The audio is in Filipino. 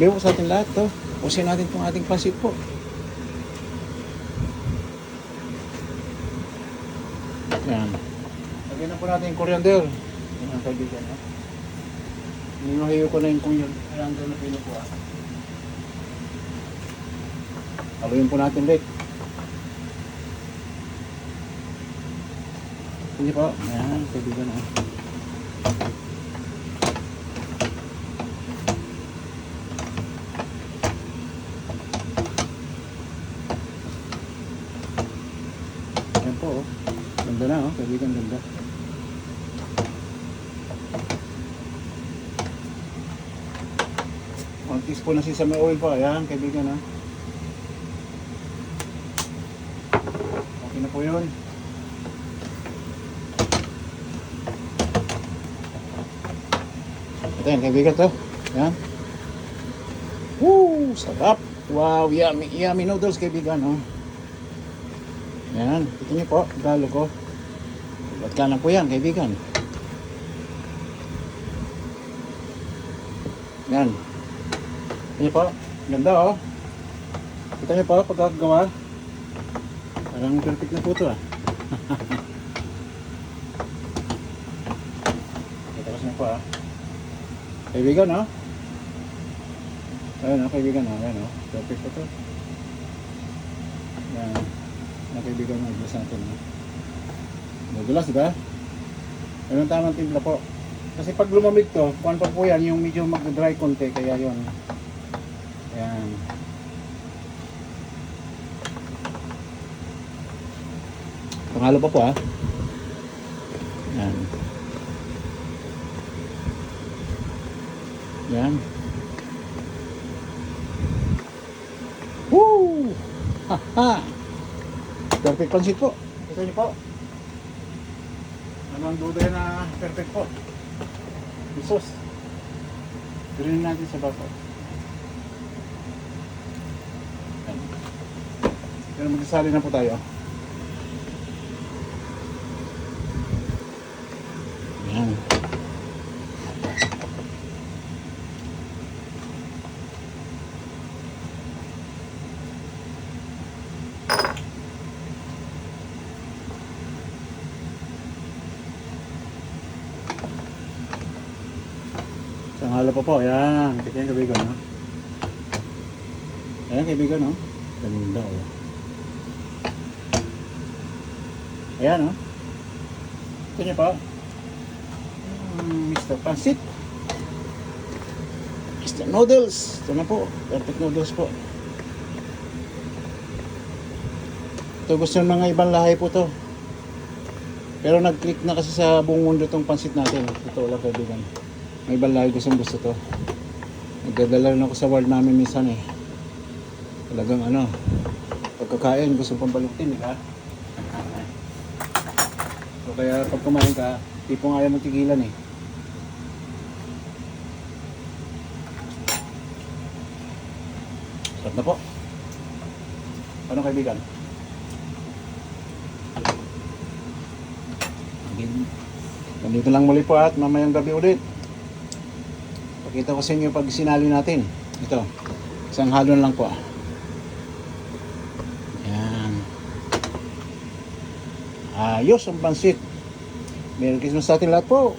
Bibo sa atin lahat to. Pusin natin itong ating pansit po. Yan. Lagyan na po natin yung coriander. Yan ang kaibigan. Ninuhayo ko na yung coriander na pinukuha. Haluin po natin ulit. Hindi po. Yan, kaibigan na. Yan po, oh. Ganda na, oh. Kaibigan, ganda. One teaspoon na sesame oil po. Ayan, kaibigan, ha. Okay na po yun. Ito yan, kaibigan to. Ayan. Woo! Sarap! Wow! Yummy! Yummy noodles, kaibigan, oh. Yan, ito niyo po, galo ko. Ba't ka na po yan, kaibigan? Yan. Ito niyo po, ganda oh. Ito niyo po, pagkagawa. Parang perfect na po ito ah. Ito kasi na po ah. Kaibigan oh. Ayan oh, kaibigan oh. Ayan oh, perfect po ito. Yan. Kaibigan mo, iblas natin. Madulas, diba? Ayun ang tamang timpla po. Kasi pag lumamig to, kuhan pa po yan, yung medyo mag-dry konti, kaya yun. Ayan. Panghalo pa po ha. Ayan. Ayan. Woo! Ha-ha! Perfect pansit po. Ito niyo po. Anong duda yan na perfect po. Isos. Dirinin natin sa baso. Pero magsasali na po tayo. Ayan. Isang halo pa po. Ayan. Tignan kaibigan. No? Ayan kaibigan. No? Ganda. Oh. Ayan. No? Ito niyo pa. Mr. Pansit. Mr. Noodles. Ito na po. Perfect noodles po. Ito gusto ng mga ibang lahi po to. Pero nag-click na kasi sa buong mundo itong pansit natin. Ito wala kaibigan. May ibang lahi gusto to. Nagdadala rin ako sa world namin minsan eh. Talagang ano, pagkakain gusto pang balutin, diba? So kaya pag kumain ka, tipong ayaw mong tigilan eh. Sarap na po. Ano kaibigan? Nandito lang muli po at mamayang gabi ulit. Pakita ko sa inyo pag sinali natin. Ito, isang halo lang po. Yan. Ayos ang pansit. Merry Christmas sa atin lahat po.